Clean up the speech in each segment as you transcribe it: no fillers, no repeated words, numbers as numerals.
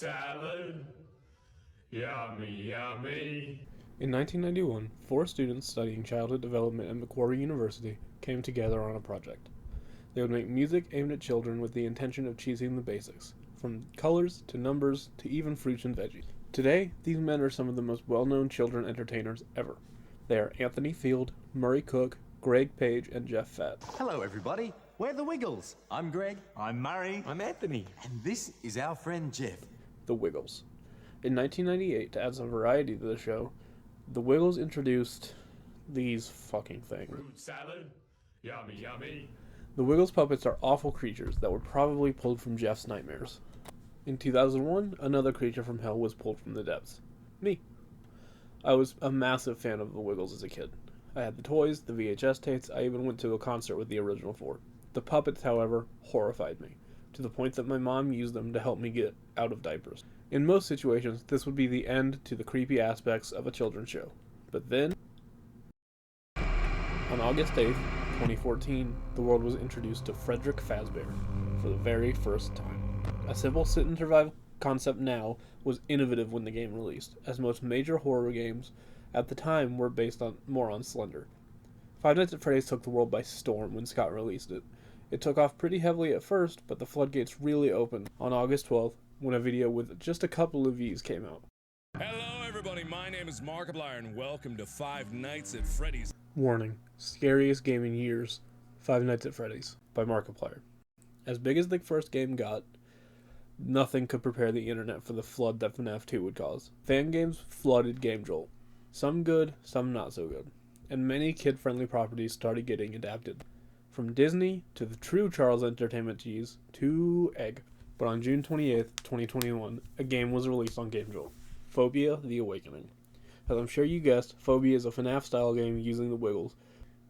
salad. Yummy, yummy. In 1991, 4 students studying childhood development at Macquarie University came together on a project. They would make music aimed at children with the intention of cheesing the basics, from colors to numbers to even fruits and veggies. Today, these men are some of the most well-known children entertainers ever. They are Anthony Field, Murray Cook, Greg Page, and Jeff Fett. Hello, everybody. We're the Wiggles. I'm Greg. I'm Murray. I'm Anthony. And this is our friend Jeff. The Wiggles. In 1998, to add some variety to the show, the Wiggles introduced these fucking things. Fruit salad. Yummy, yummy. The Wiggles puppets are awful creatures that were probably pulled from Jeff's nightmares. In 2001, another creature from hell was pulled from the depths. Me. I was a massive fan of the Wiggles as a kid. I had the toys, the VHS tapes, I even went to a concert with the original 4. The puppets, however, horrified me, to the point that my mom used them to help me get out of diapers. In most situations, this would be the end to the creepy aspects of a children's show. But then, on August 8th, 2014, the world was introduced to Frederick Fazbear for the very first time. A simple sit-and-survive concept now was innovative when the game released, as most major horror games at the time were based more on Slender. Five Nights at Freddy's took the world by storm when Scott released it. It took off pretty heavily at first, but the floodgates really opened on August 12th when a video with just a couple of views came out. Hello everybody, my name is Markiplier and welcome to Five Nights at Freddy's. Warning: scariest game in years, Five Nights at Freddy's by Markiplier. As big as the first game got, nothing could prepare the internet for the flood that FNAF 2 would cause. Fan games flooded GameJolt. Some good, some not so good. And many kid-friendly properties started getting adapted. From Disney to the true Charles Entertainment cheese to Egg. But on June 28th, 2021, a game was released on GameJolt. Phobia: The Awakening. As I'm sure you guessed, Phobia is a FNAF-style game using the Wiggles,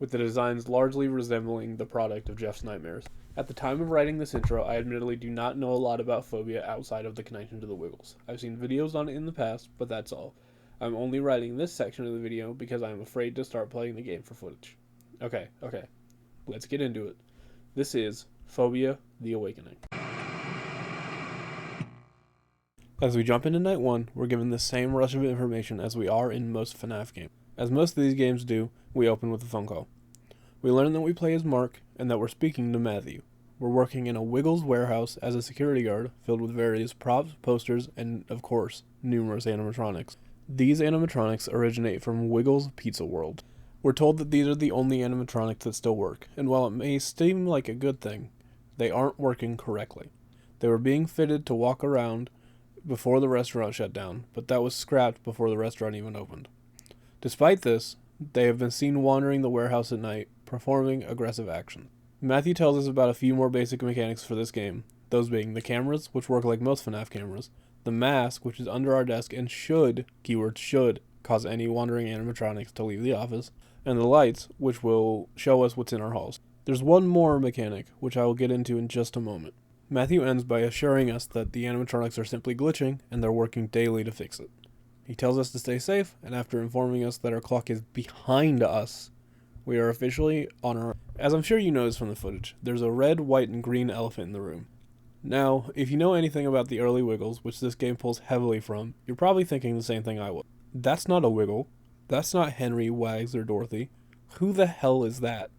with the designs largely resembling the product of Jeff's nightmares. At the time of writing this intro, I admittedly do not know a lot about Phobia outside of the connection to the Wiggles. I've seen videos on it in the past, but that's all. I'm only writing this section of the video because I'm afraid to start playing the game for footage. Okay, let's get into it. This is Phobia: The Awakening. As we jump into night 1, we're given the same rush of information as we are in most FNAF games. As most of these games do, we open with a phone call. We learn that we play as Mark, and that we're speaking to Matthew. We're working in a Wiggles warehouse as a security guard, filled with various props, posters, and, of course, numerous animatronics. These animatronics originate from Wiggles Pizza World. We're told that these are the only animatronics that still work, and while it may seem like a good thing, they aren't working correctly. They were being fitted to walk around before the restaurant shut down, but that was scrapped before the restaurant even opened. Despite this, they have been seen wandering the warehouse at night, performing aggressive actions. Matthew tells us about a few more basic mechanics for this game, those being the cameras, which work like most FNAF cameras, the mask, which is under our desk and should, keyword should, cause any wandering animatronics to leave the office, and the lights, which will show us what's in our halls. There's one more mechanic, which I will get into in just a moment. Matthew ends by assuring us that the animatronics are simply glitching, and they're working daily to fix it. He tells us to stay safe, and after informing us that our clock is behind us, we are officially on our... As I'm sure you noticed from the footage, there's a red, white, and green elephant in the room. Now, if you know anything about the early Wiggles, which this game pulls heavily from, you're probably thinking the same thing I was. That's not a Wiggle. That's not Henry, Wags, or Dorothy. Who the hell is that?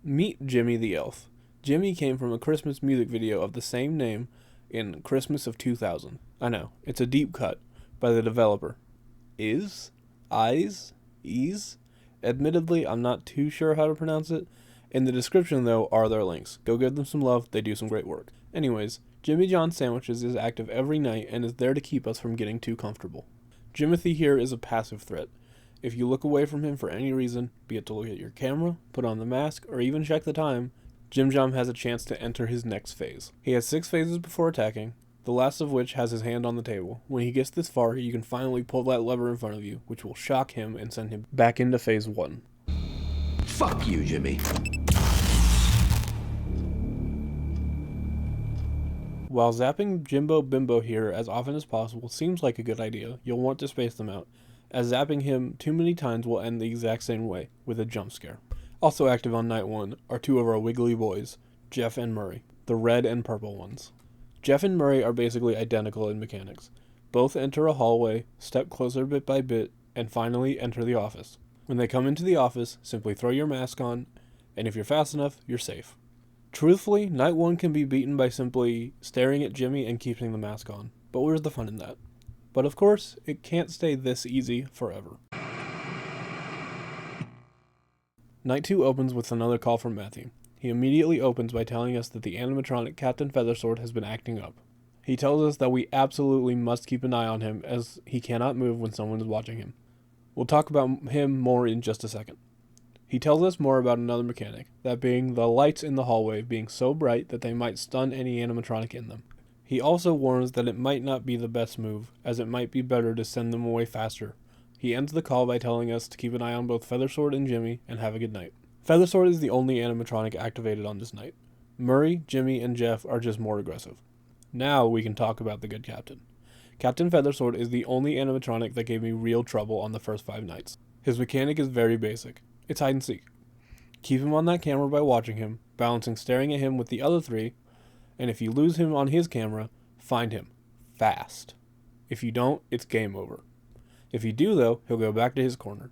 Meet Jimmy the Elf. Jimmy came from a Christmas music video of the same name in Christmas of 2000. I know, it's a deep cut by the developer. Ease? Admittedly, I'm not too sure how to pronounce it. In the description, though, are their links. Go give them some love, they do some great work. Anyways, Jimmy John Sandwiches is active every night and is there to keep us from getting too comfortable. Jimothy here is a passive threat. If you look away from him for any reason, be it to look at your camera, put on the mask, or even check the time, Jim Jom has a chance to enter his next phase. He has 6 phases before attacking, the last of which has his hand on the table. When he gets this far, you can finally pull that lever in front of you, which will shock him and send him back into phase 1. Fuck you, Jimmy. While zapping Jimbo Bimbo here as often as possible seems like a good idea, you'll want to space them out, as zapping him too many times will end the exact same way, with a jump scare. Also active on night 1 are 2 of our wiggly boys, Jeff and Murray, the red and purple ones. Jeff and Murray are basically identical in mechanics. Both enter a hallway, step closer bit by bit, and finally enter the office. When they come into the office, simply throw your mask on, and if you're fast enough, you're safe. Truthfully, Night 1 can be beaten by simply staring at Jimmy and keeping the mask on, but where's the fun in that? But of course, it can't stay this easy forever. Night 2 opens with another call from Matthew. He immediately opens by telling us that the animatronic Captain Feathersword has been acting up. He tells us that we absolutely must keep an eye on him as he cannot move when someone is watching him. We'll talk about him more in just a second. He tells us more about another mechanic, that being the lights in the hallway being so bright that they might stun any animatronic in them. He also warns that it might not be the best move, as it might be better to send them away faster. He ends the call by telling us to keep an eye on both Feathersword and Jimmy, and have a good night. Feathersword is the only animatronic activated on this night. Murray, Jimmy, and Jeff are just more aggressive. Now we can talk about the good captain. Captain Feathersword is the only animatronic that gave me real trouble on the first 5 nights. His mechanic is very basic. It's hide and seek. Keep him on that camera by watching him, balancing staring at him with the other 3, and if you lose him on his camera, find him. Fast. If you don't, it's game over. If you do though, he'll go back to his corner.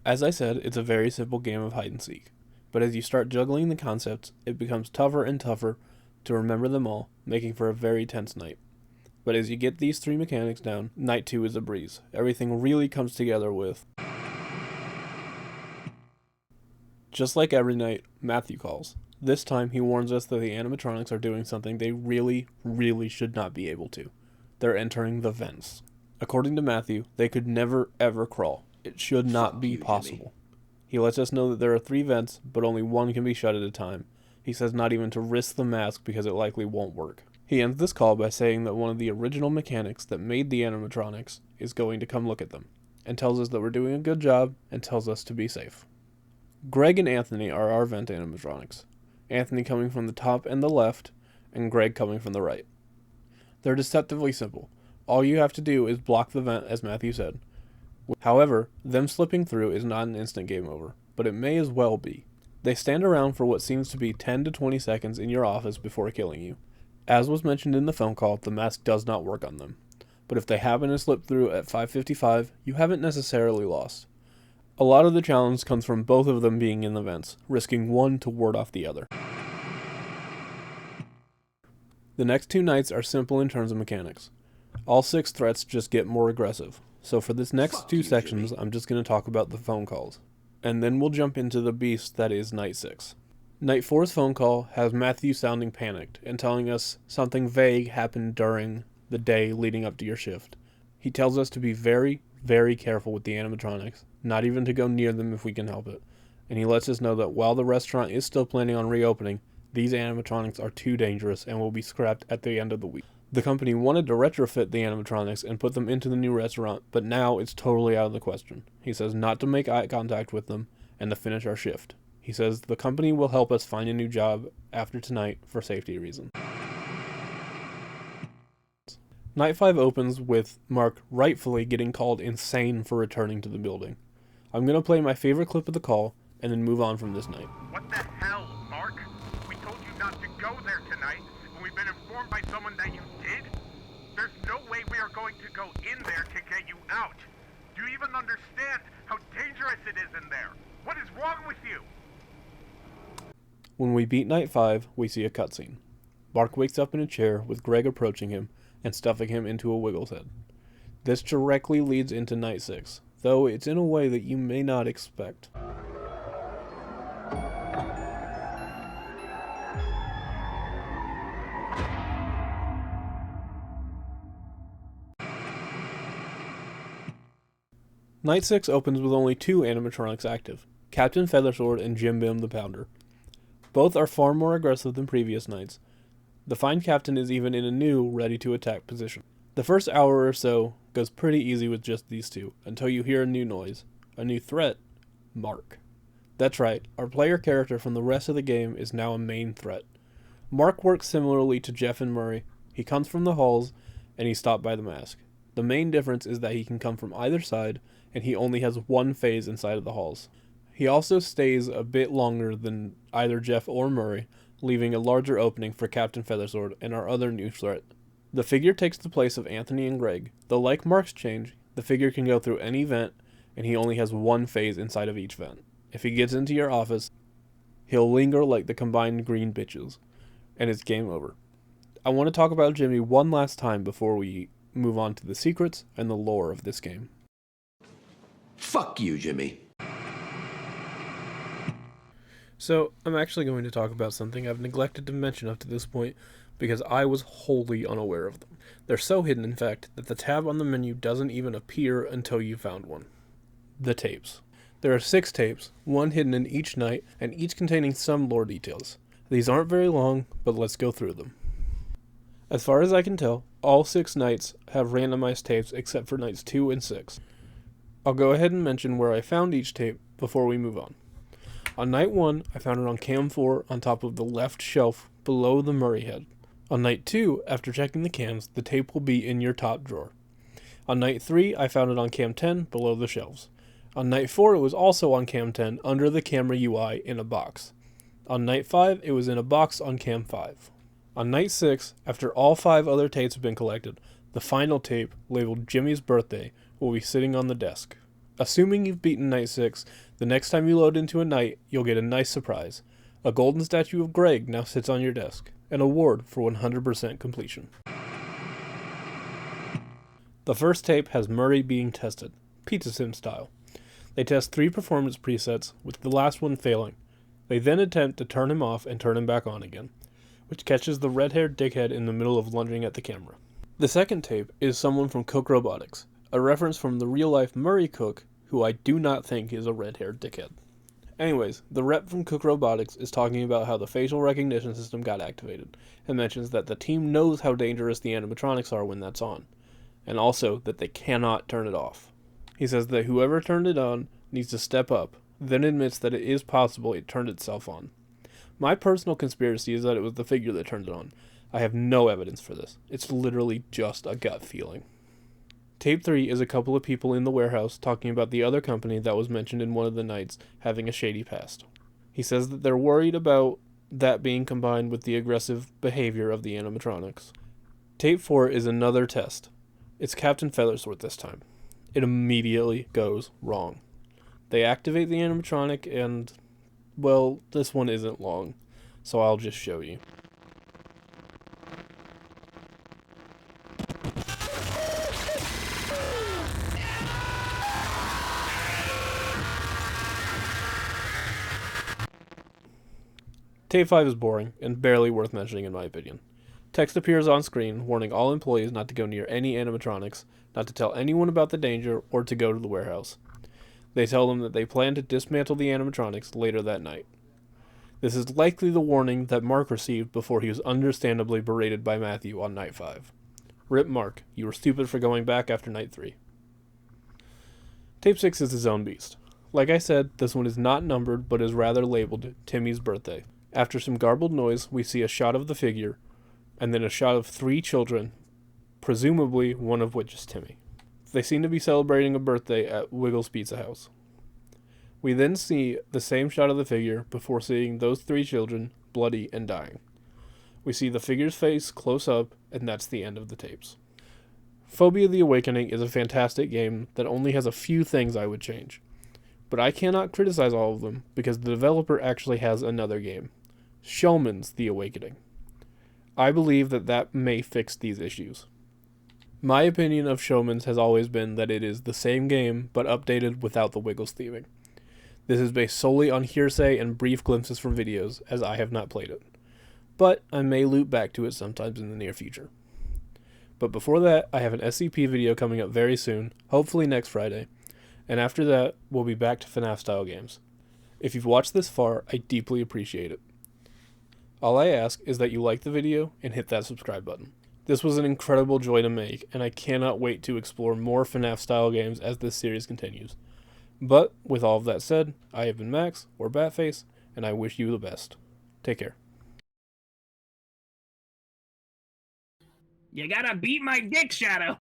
As I said, it's a very simple game of hide and seek, but as you start juggling the concepts, it becomes tougher and tougher to remember them all, making for a very tense night. But as you get these 3 mechanics down, Night 2 is a breeze. Everything really comes together with... Just like every night, Matthew calls. This time, he warns us that the animatronics are doing something they really, really should not be able to. They're entering the vents. According to Matthew, they could never, ever crawl. It should not be possible. He lets us know that there are 3 vents, but only one can be shut at a time. He says not even to risk the mask because it likely won't work. He ends this call by saying that one of the original mechanics that made the animatronics is going to come look at them, and tells us that we're doing a good job, and tells us to be safe. Greg and Anthony are our vent animatronics. Anthony coming from the top and the left, and Greg coming from the right. They're deceptively simple. All you have to do is block the vent, as Matthew said. However, them slipping through is not an instant game over, but it may as well be. They stand around for what seems to be 10 to 20 seconds in your office before killing you. As was mentioned in the phone call, the mask does not work on them. But if they happen to slip through at 5:55, you haven't necessarily lost. A lot of the challenge comes from both of them being in the vents, risking one to ward off the other. The next 2 nights are simple in terms of mechanics. All 6 threats just get more aggressive. So for this next 2 sections, I'm just going to talk about the phone calls. And then we'll jump into the beast that is Night 6. Night 4's phone call has Matthew sounding panicked and telling us something vague happened during the day leading up to your shift. He tells us to be very, very careful with the animatronics, not even to go near them if we can help it. And he lets us know that while the restaurant is still planning on reopening, these animatronics are too dangerous and will be scrapped at the end of the week. The company wanted to retrofit the animatronics and put them into the new restaurant, but now it's totally out of the question. He says not to make eye contact with them and to finish our shift. He says the company will help us find a new job after tonight for safety reasons. Night 5 opens with Mark rightfully getting called insane for returning to the building. I'm going to play my favorite clip of the call and then move on from this night. What the hell, Mark? We told you not to go there tonight, and we've been informed by someone that you did? There's no way we are going to go in there to get you out. Do you even understand how dangerous it is in there? What is wrong with you? When we beat Night 5, we see a cutscene. Mark wakes up in a chair with Greg approaching him and stuffing him into a Wiggles head. This directly leads into Night 6, though it's in a way that you may not expect. Night 6 opens with only 2 animatronics active, Captain Feathersword and Jim Bim the Pounder. Both are far more aggressive than previous nights. The fine captain is even in a new, ready-to-attack position. The first hour or so goes pretty easy with just these 2, until you hear a new noise. A new threat, Mark. That's right, our player character from the rest of the game is now a main threat. Mark works similarly to Jeff and Murray. He comes from the halls, and he's stopped by the mask. The main difference is that he can come from either side, and he only has one phase inside of the halls. He also stays a bit longer than either Jeff or Murray, leaving a larger opening for Captain Feathersword and our other new threat, The figure takes the place of Anthony and Greg, though like Mark's change, the figure can go through any vent, and he only has one phase inside of each vent. If he gets into your office, he'll linger like the combined green bitches, and it's game over. I want to talk about Jimmy one last time before we move on to the secrets and the lore of this game. Fuck you, Jimmy. So, I'm actually going to talk about something I've neglected to mention up to this point because I was wholly unaware of them. They're so hidden, in fact, that the tab on the menu doesn't even appear until you found one. The tapes. There are 6 tapes, one hidden in each night, and each containing some lore details. These aren't very long, but let's go through them. As far as I can tell, all 6 nights have randomized tapes except for nights 2 and 6. I'll go ahead and mention where I found each tape before we move on. On night 1, I found it on cam 4 on top of the left shelf below the Murray head. On night 2, after checking the cams, the tape will be in your top drawer. On night 3, I found it on cam 10 below the shelves. On night 4, it was also on cam 10 under the camera UI in a box. On night 5, it was in a box on cam 5. On night 6, after all 5 other tapes have been collected, the final tape, labeled Jimmy's Birthday, will be sitting on the desk. Assuming you've beaten night 6, the next time you load into a night, you'll get a nice surprise. A golden statue of Greg now sits on your desk, an award for 100% completion. The first tape has Murray being tested, Pizza Sim style. They test 3 performance presets, with the last one failing. They then attempt to turn him off and turn him back on again, which catches the red-haired dickhead in the middle of lunging at the camera. The second tape is someone from Cook Robotics, a reference from the real-life Murray Cook, who I do not think is a red-haired dickhead. Anyways, the rep from Cook Robotics is talking about how the facial recognition system got activated, and mentions that the team knows how dangerous the animatronics are when that's on, and also that they cannot turn it off. He says that whoever turned it on needs to step up, then admits that it is possible it turned itself on. My personal conspiracy is that it was the figure that turned it on. I have no evidence for this. It's literally just a gut feeling. Tape 3 is a couple of people in the warehouse talking about the other company that was mentioned in one of the nights having a shady past. He says that they're worried about that being combined with the aggressive behavior of the animatronics. Tape 4 is another test. It's Captain Feathersworth this time. It immediately goes wrong. They activate the animatronic and, well, this one isn't long, so I'll just show you. Tape 5 is boring, and barely worth mentioning in my opinion. Text appears on screen, warning all employees not to go near any animatronics, not to tell anyone about the danger, or to go to the warehouse. They tell them that they plan to dismantle the animatronics later that night. This is likely the warning that Mark received before he was understandably berated by Matthew on night 5. Rip Mark, you were stupid for going back after night 3. Tape 6 is his own beast. Like I said, this one is not numbered, but is rather labeled Timmy's Birthday. After some garbled noise, we see a shot of the figure, and then a shot of 3 children, presumably one of which is Timmy. They seem to be celebrating a birthday at Wiggles Pizza House. We then see the same shot of the figure before seeing those 3 children bloody and dying. We see the figure's face close up, and that's the end of the tapes. Phobia the Awakening is a fantastic game that only has a few things I would change. But I cannot criticize all of them because the developer actually has another game, Showman's The Awakening. I believe that may fix these issues. My opinion of Showman's has always been that it is the same game, but updated without the Wiggles theming. This is based solely on hearsay and brief glimpses from videos, as I have not played it. But I may loop back to it sometimes in the near future. But before that, I have an SCP video coming up very soon, hopefully next Friday, and after that, we'll be back to FNAF style games. If you've watched this far, I deeply appreciate it. All I ask is that you like the video and hit that subscribe button. This was an incredible joy to make, and I cannot wait to explore more FNAF style games as this series continues. But, with all of that said, I have been Max, or Batface, and I wish you the best. Take care. You gotta beat my dick, Shadow!